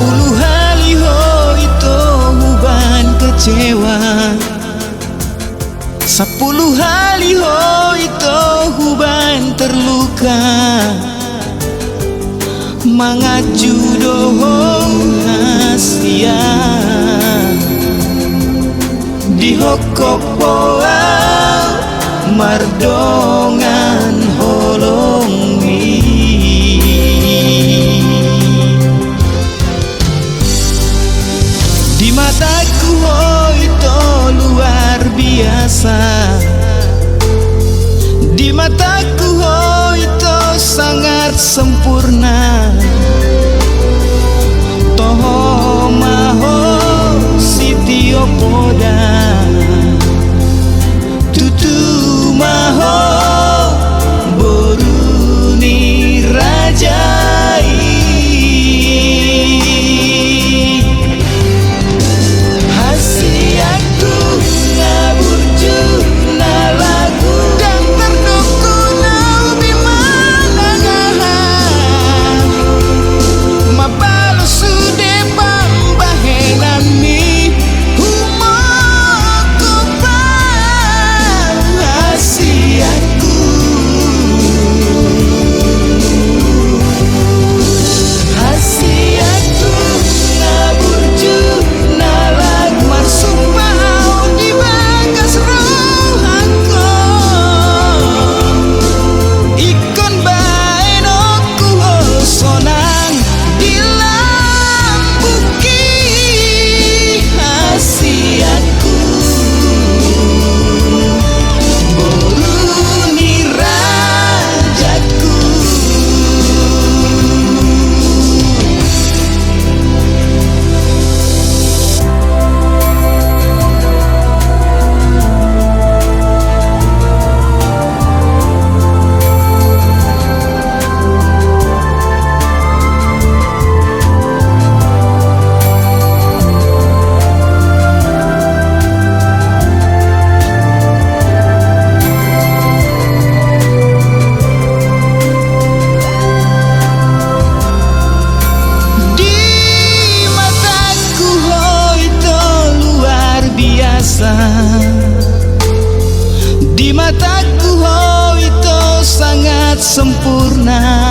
10 hari ho itu huban kecewa, 10 hari ho itu huban terluka, mangaju dohong hasia di hokok poa mardongan holongi. Di mataku oh itu luar biasa, di mataku oh itu sangat sempurna. Toho maho sitio poda, tutu maho boruni rajai. Hasiatku ngaburju na lagu dan terduku nau bimanagahan mabalo sude pambahenami humoko pa hasiatku. Hasiatku ngaburju na lagu marsupau di bagas rohanku ikon bae noku sonang di lambuki. Hasiatku boruni rajaku. Di mataku oh itu luar biasa, di mataku oh itu sangat sempurna.